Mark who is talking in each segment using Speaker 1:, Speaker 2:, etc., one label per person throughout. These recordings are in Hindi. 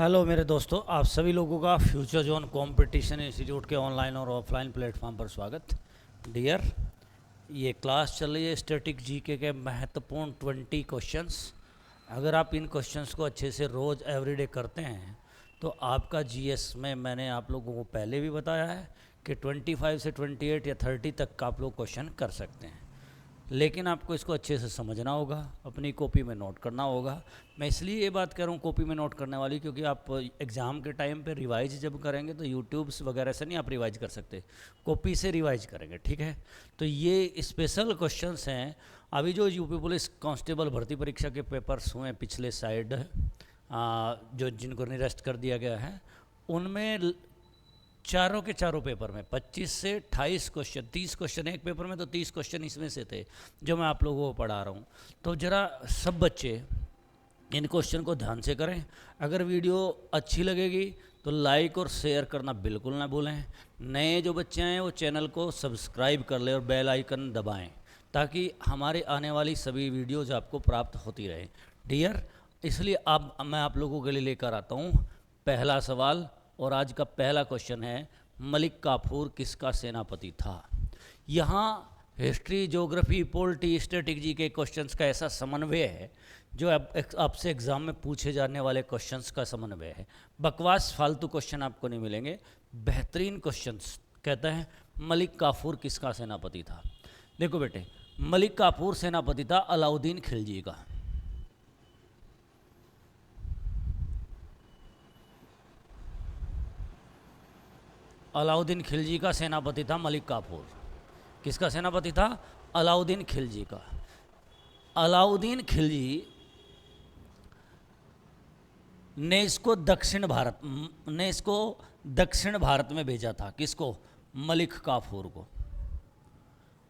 Speaker 1: हेलो मेरे दोस्तों, आप सभी लोगों का फ्यूचर जोन कंपटीशन इंस्टीट्यूट के ऑनलाइन और ऑफलाइन प्लेटफॉर्म पर स्वागत। डियर, ये क्लास चल रही है स्टैटिक जीके के महत्वपूर्ण 20 क्वेश्चंस। अगर आप इन क्वेश्चंस को अच्छे से रोज़ एवरीडे करते हैं तो आपका जीएस में, मैंने आप लोगों को पहले भी बताया है कि 25 से 28 या 30 तक का आप लोग क्वेश्चन कर सकते हैं, लेकिन आपको इसको अच्छे से समझना होगा, अपनी कॉपी में नोट करना होगा। मैं इसलिए ये बात कर रहा हूँ कॉपी में नोट करने वाली, क्योंकि आप एग्ज़ाम के टाइम पे रिवाइज जब करेंगे तो यूट्यूब्स वगैरह से नहीं आप रिवाइज कर सकते, कॉपी से रिवाइज करेंगे, ठीक है। तो ये स्पेशल क्वेश्चंस हैं। अभी जो यूपी पुलिस कांस्टेबल भर्ती परीक्षा के पेपर्स हुए पिछले साइड, जो जिनको निरस्त कर दिया गया है, उनमें चारों के चारों पेपर में 25 से 28 क्वेश्चन, 30 क्वेश्चन एक पेपर में, तो 30 क्वेश्चन इसमें से थे जो मैं आप लोगों को पढ़ा रहा हूँ। तो ज़रा सब बच्चे इन क्वेश्चन को ध्यान से करें। अगर वीडियो अच्छी लगेगी तो लाइक और शेयर करना बिल्कुल ना भूलें। नए जो बच्चे हैं वो चैनल को सब्सक्राइब कर लें और बेल आइकन दबाएं, ताकि हमारे आने वाली सभी वीडियोज़ आपको प्राप्त होती रहे। डियर, इसलिए अब मैं आप लोगों के लिए लेकर आता हूँ पहला सवाल, और आज का पहला क्वेश्चन है, मलिक काफूर किसका सेनापति था। यहाँ हिस्ट्री, ज्योग्राफी, पॉलिटी, स्ट्रेटेजी के क्वेश्चंस का ऐसा समन्वय है जो आपसे एग्ज़ाम में पूछे जाने वाले क्वेश्चंस का समन्वय है। बकवास फालतू क्वेश्चन आपको नहीं मिलेंगे, बेहतरीन क्वेश्चंस। कहते हैं मलिक काफूर किसका सेनापति था। देखो बेटे, मलिक काफूर सेनापति था अलाउद्दीन खिलजी का। अलाउद्दीन खिलजी का सेनापति था मलिक काफूर। किसका सेनापति था? अलाउद्दीन खिलजी का। अलाउद्दीन खिलजी ने इसको दक्षिण भारत में भेजा था। किसको? मलिक काफूर को।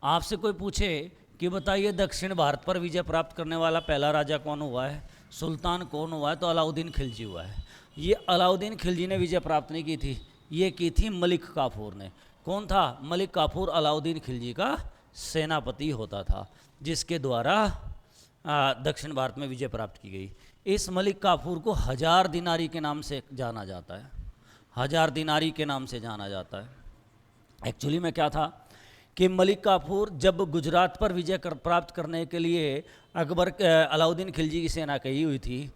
Speaker 1: आपसे कोई पूछे कि बताइए दक्षिण भारत पर विजय प्राप्त करने वाला पहला राजा कौन हुआ है, सुल्तान कौन हुआ है, तो अलाउद्दीन खिलजी हुआ है। ये अलाउद्दीन खिलजी ने विजय प्राप्त नहीं की थी, ये की थी मलिक काफूर ने। कौन था? मलिक काफूर अलाउद्दीन खिलजी का सेनापति होता था, जिसके द्वारा दक्षिण भारत में विजय प्राप्त की गई। इस मलिक काफूर को 1000 दिनारी के नाम से जाना जाता है। 1000 दिनारी के नाम से जाना जाता है। एक्चुअली में क्या था कि मलिक काफूर जब गुजरात पर विजय प्राप्त करने के लिए अलाउद्दीन खिलजी की सेना गई हुई थी,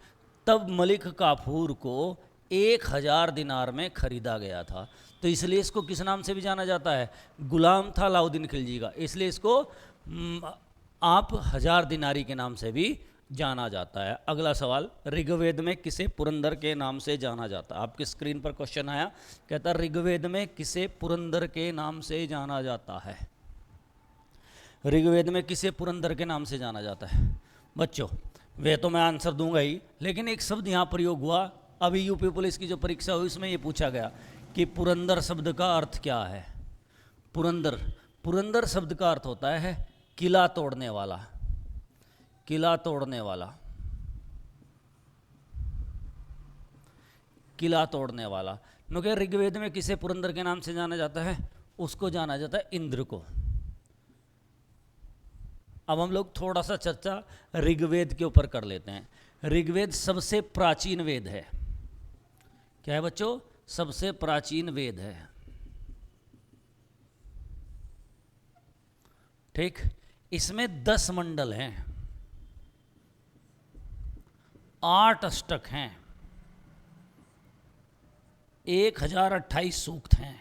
Speaker 1: तब मलिक काफूर को 1000 दिनार में खरीदा गया था। तो इसलिए इसको किस नाम से भी जाना जाता है? गुलाम था अलाउद्दीन खिलजी का, इसलिए इसको आप 1000 दिनारी के नाम से भी जाना जाता है। अगला सवाल, ऋग्वेद में किसे पुरंदर के नाम से जाना जाता है? आपकी स्क्रीन पर क्वेश्चन आया, कहता है ऋग्वेद में किसे पुरंदर के नाम से जाना जाता है। ऋग्वेद में किसे पुरंदर के नाम से जाना जाता है? बच्चों, वे तो मैं आंसर दूंगा ही, लेकिन एक शब्द यहाँ प्रयोग हुआ। अभी यूपी पुलिस की जो परीक्षा हुई उसमें ये पूछा गया कि पुरंदर शब्द का अर्थ क्या है। पुरंदर शब्द का अर्थ होता है किला तोड़ने वाला। किला तोड़ने वाला, किला तोड़ने वाला। क्योंकि ऋग्वेद में किसे पुरंदर के नाम से जाना जाता है? उसको जाना जाता है इंद्र को। अब हम लोग थोड़ा सा चर्चा ऋग्वेद के ऊपर कर लेते हैं। ऋग्वेद सबसे प्राचीन वेद है। क्या है बच्चों? सबसे प्राचीन वेद है। ठीक, इसमें 10 मंडल हैं, 8 अष्टक हैं, 1028 सूक्त हैं,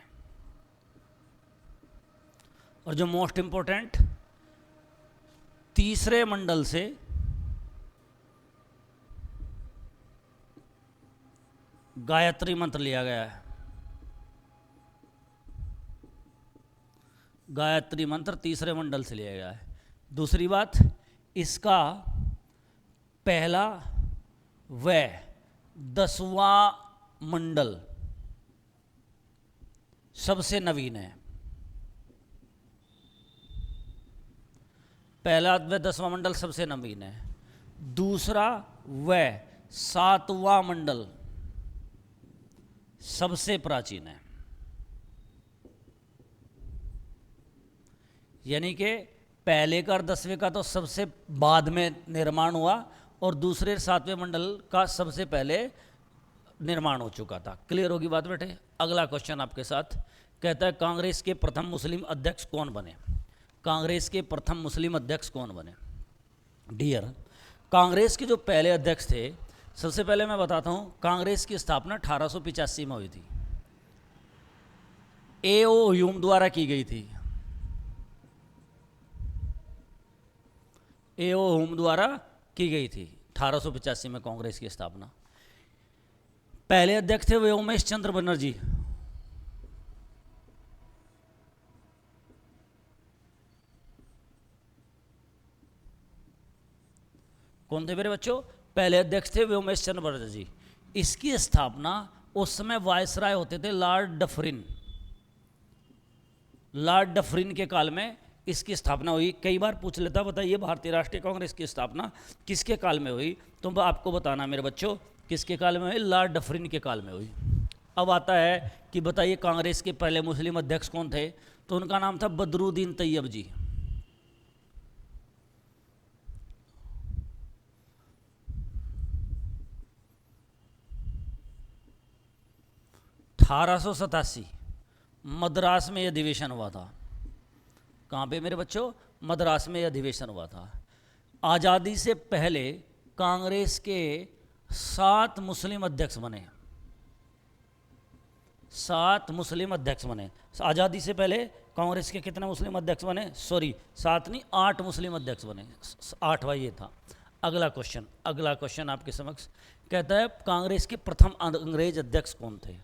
Speaker 1: और जो मोस्ट इंपॉर्टेंट, तीसरे मंडल से गायत्री मंत्र लिया गया है। गायत्री मंत्र तीसरे मंडल से लिया गया है। दूसरी बात, इसका पहला व 10वां मंडल सबसे नवीन है। पहला व 10वां मंडल सबसे नवीन है। दूसरा व 7वां मंडल सबसे प्राचीन है। यानी कि पहले का और 10वें का तो सबसे बाद में निर्माण हुआ, और दूसरे 7वें मंडल का सबसे पहले निर्माण हो चुका था। क्लियर होगी बात बेटे। अगला क्वेश्चन आपके साथ कहता है कांग्रेस के प्रथम मुस्लिम अध्यक्ष कौन बने। कांग्रेस के प्रथम मुस्लिम अध्यक्ष कौन बने। डियर, कांग्रेस के जो पहले अध्यक्ष थे, सबसे पहले मैं बताता हूं कांग्रेस की स्थापना 1885 में हुई थी। ए.ओ. ह्यूम द्वारा की गई थी। ए.ओ. ह्यूम द्वारा की गई थी 1885 में कांग्रेस की स्थापना। पहले अध्यक्ष थे वे उमेश चंद्र बनर्जी। कौन थे मेरे बच्चों। पहले अध्यक्ष थे वे उमेश चंद्र बनर्जी। इसकी स्थापना उस समय वायसराय होते थे लॉर्ड डफरिन। लॉर्ड डफरिन के काल में इसकी स्थापना हुई। कई बार पूछ लेता, बताइए भारतीय राष्ट्रीय कांग्रेस की स्थापना किसके काल में हुई, तो आपको बताना मेरे बच्चों किसके काल में हुई। लॉर्ड डफरिन के काल में हुई। अब आता है कि बताइए कांग्रेस के पहले मुस्लिम अध्यक्ष कौन थे, तो उनका नाम था बदरुद्दीन तैयब जी। (1887) मद्रास में अधिवेशन हुआ था। कहाँ पे मेरे बच्चों। मद्रास में अधिवेशन हुआ था। आज़ादी से पहले कांग्रेस के 7 मुस्लिम अध्यक्ष बने। 7 मुस्लिम अध्यक्ष बने। आज़ादी से पहले कांग्रेस के कितने मुस्लिम अध्यक्ष बने, सॉरी 7 नहीं 8 मुस्लिम अध्यक्ष बने। 8वां ये था। अगला क्वेश्चन आपके समक्ष कहता है कांग्रेस के प्रथम अंग्रेज अध्यक्ष कौन थे।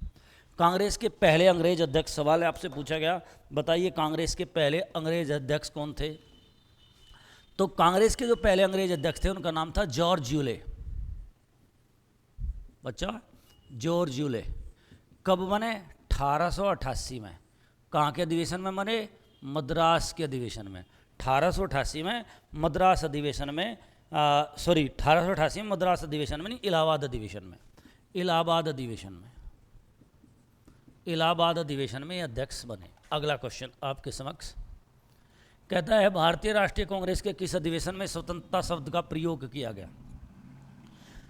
Speaker 1: कांग्रेस के पहले अंग्रेज अध्यक्ष, सवाल आपसे पूछा गया बताइए कांग्रेस के पहले अंग्रेज अध्यक्ष कौन थे। तो कांग्रेस के जो पहले अंग्रेज अध्यक्ष थे उनका नाम था जॉर्ज यूले। बच्चा जॉर्ज यूले कब बने, 1888 में। कहाँ के अधिवेशन में बने, मद्रास के अधिवेशन में। 1888 में मद्रास अधिवेशन में, 1888 में मद्रास अधिवेशन में नहीं, इलाहाबाद अधिवेशन में। इलाहाबाद अधिवेशन में अध्यक्ष बने। अगला क्वेश्चन आपके समक्ष कहता है भारतीय राष्ट्रीय कांग्रेस के किस अधिवेशन में स्वतंत्रता शब्द का प्रयोग किया गया।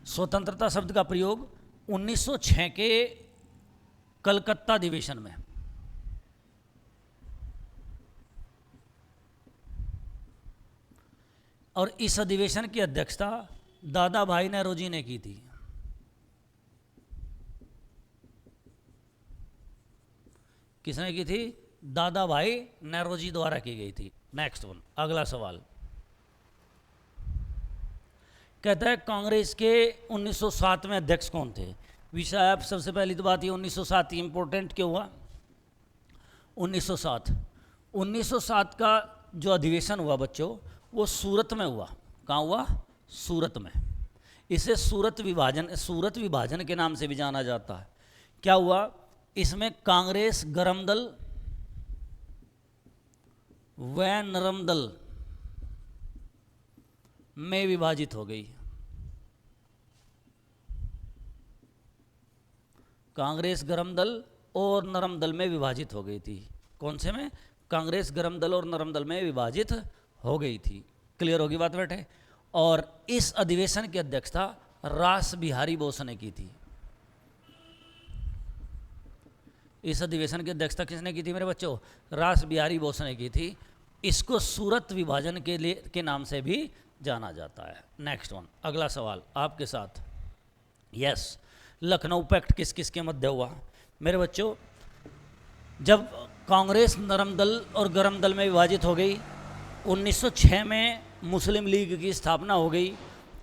Speaker 1: स्वतंत्रता शब्द का प्रयोग 1906 के कलकत्ता अधिवेशन में। और इस अधिवेशन की अध्यक्षता दादा भाई नेहरू ने की थी। किसने की थी, दादा भाई नेहरू जी द्वारा की गई थी। नेक्स्ट वन, अगला सवाल कहता है कांग्रेस के 1907 में अध्यक्ष कौन थे। विषय आप सबसे पहली तो बात ये 1907 इंपॉर्टेंट क्यों हुआ। 1907 का जो अधिवेशन हुआ बच्चों वो सूरत में हुआ। कहाँ हुआ, सूरत में। इसे सूरत विभाजन के नाम से भी जाना जाता है। क्या हुआ, इसमें कांग्रेस गरम दल व नरम दल में विभाजित हो गई। कांग्रेस गरम दल और नरम दल में विभाजित हो गई थी। कौन से में, कांग्रेस गरम दल और नरम दल में विभाजित हो गई थी। क्लियर होगी बात बेटे। और इस अधिवेशन की अध्यक्षता रास बिहारी बोस ने की थी। इस अधिवेशन की अध्यक्षता किसने की थी मेरे बच्चों, रास बिहारी बोस ने की थी। इसको सूरत विभाजन के नाम से भी जाना जाता है। नेक्स्ट वन, अगला सवाल आपके साथ। यस, लखनऊ पैक्ट किस किस के मध्य हुआ मेरे बच्चों। जब कांग्रेस नरम दल और गरम दल में विभाजित हो गई, 1906 में मुस्लिम लीग की स्थापना हो गई,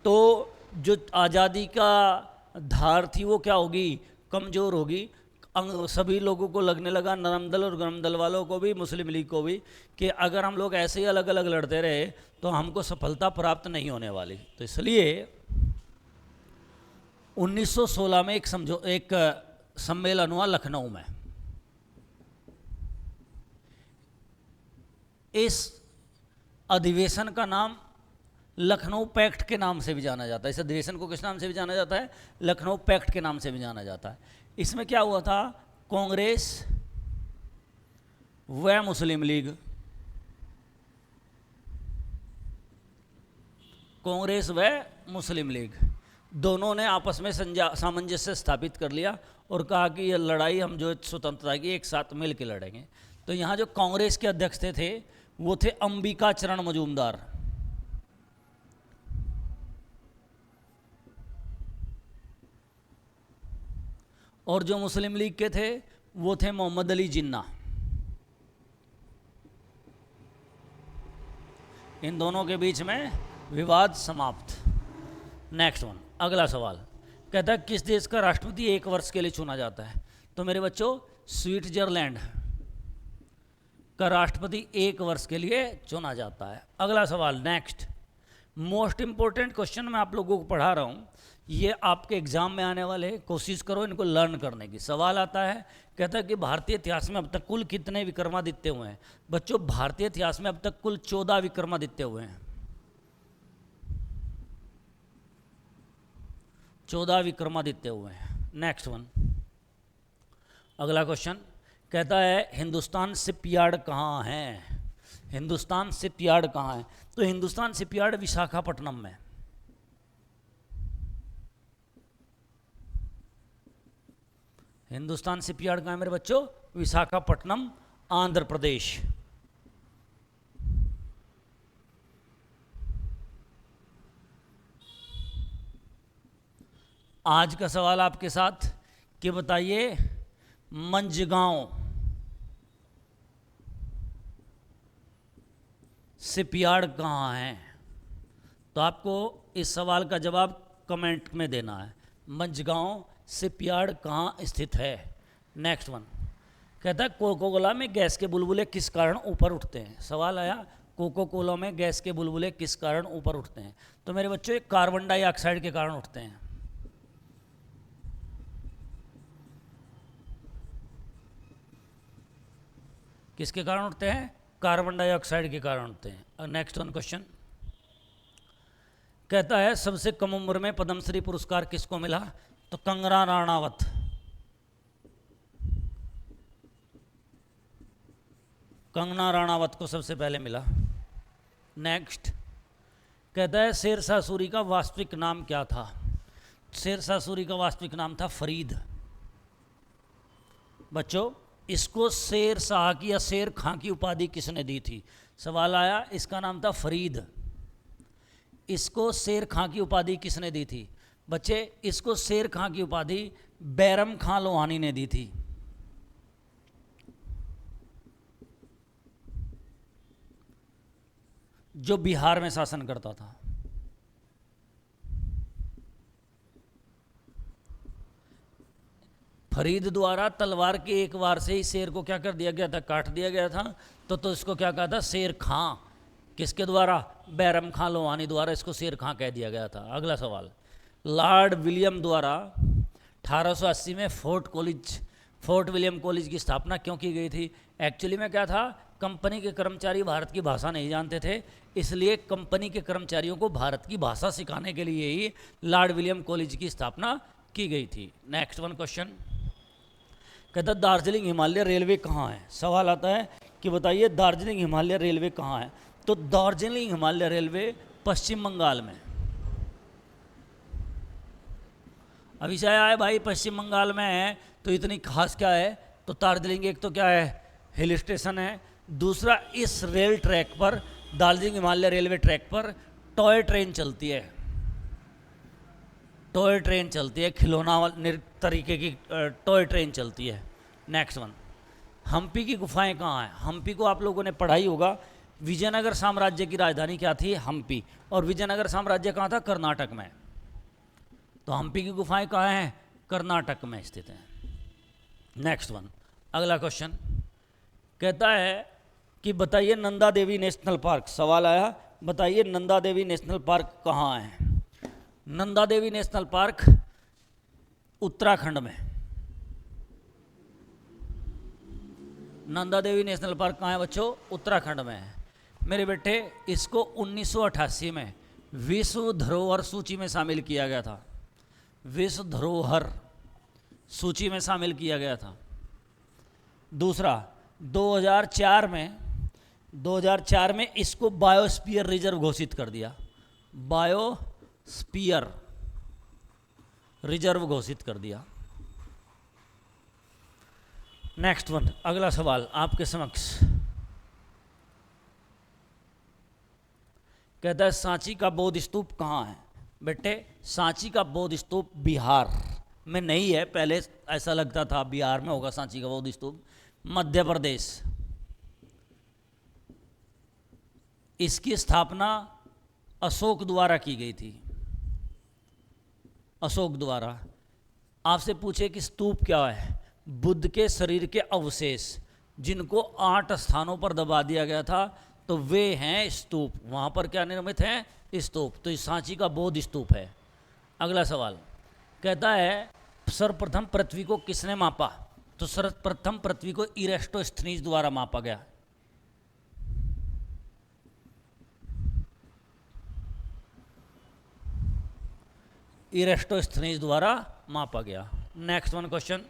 Speaker 1: तो जो आज़ादी का धार थी वो क्या होगी, कमज़ोर होगी। सभी लोगों को लगने लगा, नरम दल और गरम दल वालों को भी, मुस्लिम लीग को भी, कि अगर हम लोग ऐसे ही अलग अलग लड़ते रहे तो हमको सफलता प्राप्त नहीं होने वाली। तो इसलिए 1916 में एक सम्मेलन हुआ लखनऊ में। इस अधिवेशन का नाम लखनऊ पैक्ट के नाम से भी जाना जाता है। इस अधिवेशन को किस नाम से भी जाना जाता है, लखनऊ पैक्ट के नाम से भी जाना जाता है। इसमें क्या हुआ था, कांग्रेस व मुस्लिम लीग, कांग्रेस व मुस्लिम लीग दोनों ने आपस में सामंजस्य स्थापित कर लिया और कहा कि ये लड़ाई हम जो स्वतंत्रता की एक साथ मिल के लड़ेंगे। तो यहाँ जो कांग्रेस के अध्यक्ष थे वो थे अंबिका चरण मजूमदार, और जो मुस्लिम लीग के थे वो थे मोहम्मद अली जिन्ना। इन दोनों के बीच में विवाद समाप्त। नेक्स्ट वन, अगला सवाल कहता है किस देश का राष्ट्रपति 1 वर्ष के लिए चुना जाता है? तो मेरे बच्चों, स्विट्जरलैंड का राष्ट्रपति 1 वर्ष के लिए चुना जाता है। अगला सवाल, नेक्स्ट मोस्ट इंपॉर्टेंट क्वेश्चन मैं आप लोगों को पढ़ा रहा हूँ, ये आपके एग्जाम में आने वाले, कोशिश करो इनको लर्न करने की। सवाल आता है, कहता है कि भारतीय इतिहास में अब तक कुल कितने विक्रमादित्य हुए हैं? बच्चों, भारतीय इतिहास में अब तक कुल 14 विक्रमादित्य हुए हैं। 14 विक्रमादित्य हुए हैं। नेक्स्ट वन, अगला क्वेश्चन कहता है हिंदुस्तान शिपयार्ड कहाँ है? हिंदुस्तान शिपयार्ड कहाँ है? तो हिंदुस्तान शिपयार्ड विशाखापट्टनम में। हिंदुस्तान शिपयार्ड कहाँ है मेरे बच्चों? विशाखापट्टनम, आंध्र प्रदेश। आज का सवाल आपके साथ कि बताइए मंझगांव शिपयार्ड कहाँ है? तो आपको इस सवाल का जवाब कमेंट में देना है। मंझगांव शिपयार्ड कहाँ स्थित है? नेक्स्ट वन कहता है कोको कोला में गैस के बुलबुले किस कारण ऊपर उठते हैं? सवाल आया कोको कोला में गैस के बुलबुले किस कारण ऊपर उठते हैं? तो मेरे बच्चों, एक कार्बन डाइऑक्साइड के कारण उठते हैं। किसके कारण उठते हैं? कार्बन डाइऑक्साइड के कारण उठते हैं। नेक्स्ट वन क्वेश्चन कहता है सबसे कम उम्र में पद्मश्री पुरस्कार किसको मिला? तो कंगना राणावत। कंगना राणावत को सबसे पहले मिला। नेक्स्ट कहता है शेरशाह सूरी का वास्तविक नाम क्या था? शेरशाह सूरी का वास्तविक नाम था फरीद। बच्चों, इसको शेर शाह की या शेर खां की उपाधि किसने दी थी? सवाल आया, इसका नाम था फरीद। इसको शेर खां की उपाधि किसने दी थी? बच्चे, इसको शेर खां की उपाधि बैरम खां लोहानी ने दी थी। जो बिहार में शासन करता था। फरीद द्वारा तलवार के एक वार से ही शेर को क्या कर दिया गया था? काट दिया गया था। तो इसको क्या कहा था? शेर खां। किसके द्वारा? बैरम खां लोहानी द्वारा इसको शेर खां कह दिया गया था। अगला सवाल, लॉर्ड विलियम द्वारा 1880 में फोर्ट विलियम कॉलेज की स्थापना क्यों की गई थी? एक्चुअली में क्या था, कंपनी के कर्मचारी भारत की भाषा नहीं जानते थे, इसलिए कंपनी के कर्मचारियों को भारत की भाषा सिखाने के लिए ही लॉर्ड विलियम कॉलेज की स्थापना की गई थी। नेक्स्ट वन क्वेश्चन कहता है दार्जिलिंग हिमालय रेलवे कहाँ है? सवाल आता है कि बताइए दार्जिलिंग हिमालय रेलवे कहाँ है? तो दार्जिलिंग हिमालय रेलवे पश्चिम बंगाल में। अभी से आया है भाई, पश्चिम बंगाल में है तो इतनी खास क्या है? तो दार्जिलिंग एक तो क्या है, हिल स्टेशन है। दूसरा, इस रेल ट्रैक पर, Darjeeling Himalaya railway track per toy train चलती है। टॉय ट्रेन चलती है, खिलौना तरीके की टॉय ट्रेन चलती है। नेक्स्ट वन, हम्पी की गुफाएं कहाँ हैं? हम्पी को आप लोगों ने पढ़ाई होगा। विजयनगर साम्राज्य की राजधानी क्या थी? हम्पी। और विजयनगर साम्राज्य कहाँ था? कर्नाटक में। तो हम्पी की गुफाएं कहाँ हैं? कर्नाटक में स्थित हैं। नेक्स्ट वन, अगला क्वेश्चन कहता है कि बताइए नंदा देवी नेशनल पार्क। सवाल आया, बताइए नंदा देवी नेशनल पार्क कहाँ है? नंदा देवी नेशनल पार्क उत्तराखंड में। नंदा देवी नेशनल पार्क कहाँ है बच्चों? उत्तराखंड में है। मेरे बेटे, इसको 1988 में विश्व धरोहर सूची में शामिल किया गया था। विश्व धरोहर सूची में शामिल किया गया था। दूसरा, 2004 में इसको बायोस्फीयर रिजर्व घोषित कर दिया। बायोस्फीयर रिजर्व घोषित कर दिया। नेक्स्ट वन, अगला सवाल आपके समक्ष कहता है सांची का बौद्ध स्तूप कहाँ है। बेटे सांची का बौद्ध स्तूप बिहार में नहीं है, पहले ऐसा लगता था बिहार में होगा सांची का बौद्ध स्तूप, मध्य प्रदेश। इसकी स्थापना अशोक द्वारा की गई थी, अशोक द्वारा। आपसे पूछे कि स्तूप क्या है, बुद्ध के शरीर के अवशेष जिनको 8 स्थानों पर दबा दिया गया था, तो वे हैं स्तूप। वहाँ पर क्या निर्मित हैं, स्तूप। तो इस सांची का बौद्ध स्तूप है। अगला सवाल कहता है सर्वप्रथम पृथ्वी को किसने मापा। तो सर्वप्रथम पृथ्वी को इरेस्टोस्थनीज द्वारा मापा गया। इरेस्टोस्थनीज द्वारा मापा गया। नेक्स्ट वन क्वेश्चन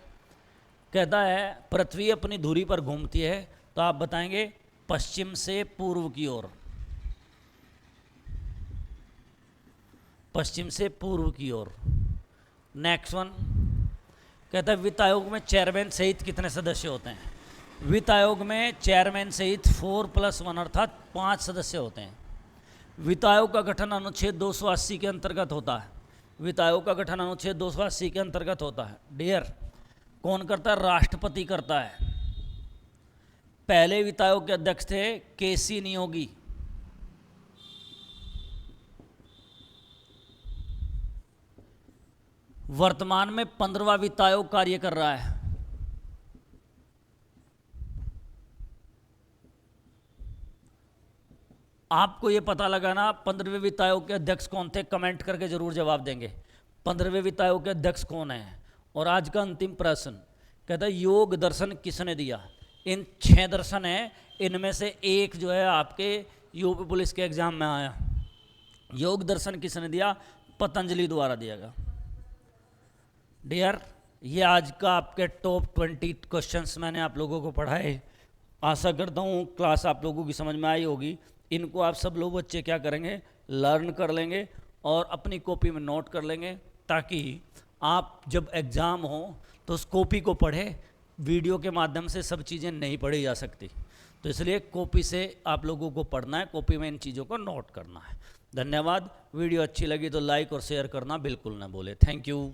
Speaker 1: कहता है पृथ्वी अपनी धुरी पर घूमती है, तो आप बताएंगे पश्चिम से पूर्व की ओर, पश्चिम से पूर्व की ओर। नेक्स्ट वन कहता है वित्त आयोग में चेयरमैन सहित कितने सदस्य होते हैं। वित्त आयोग में चेयरमैन सहित 4+1 अर्थात 5 सदस्य होते हैं। वित्त आयोग का गठन अनुच्छेद 280 के अंतर्गत होता है। वित्त आयोग का गठन अनुच्छेद 280 के अंतर्गत होता है। डियर कौन करता है, राष्ट्रपति करता है। पहले वित्त आयोग के अध्यक्ष थे केसी नियोगी। वर्तमान में 15वां वित्त आयोग कार्य कर रहा है। आपको यह पता लगाना 15वें वित्त आयोग के अध्यक्ष कौन थे, कमेंट करके जरूर जवाब देंगे। 15वें वित्त आयोग के अध्यक्ष कौन है। और आज का अंतिम प्रश्न कहता है योग दर्शन किसने दिया। इन 6 दर्शन हैं, इनमें से एक जो है आपके यूपी पुलिस के एग्जाम में आया। योग दर्शन किसने दिया, पतंजलि द्वारा दिया गया। डियर ये आज का आपके टॉप 20 क्वेश्चंस मैंने आप लोगों को पढ़ाए। आशा करता हूँ क्लास आप लोगों की समझ में आई होगी। इनको आप सब लोग बच्चे क्या करेंगे, लर्न कर लेंगे और अपनी कॉपी में नोट कर लेंगे, ताकि आप जब एग्ज़ाम हो तो उस कॉपी को पढ़े। वीडियो के माध्यम से सब चीज़ें नहीं पढ़ी जा सकती, तो इसलिए कॉपी से आप लोगों को पढ़ना है, कॉपी में इन चीज़ों को नोट करना है। धन्यवाद। वीडियो अच्छी लगी तो लाइक और शेयर करना बिल्कुल ना भूले। Thank you.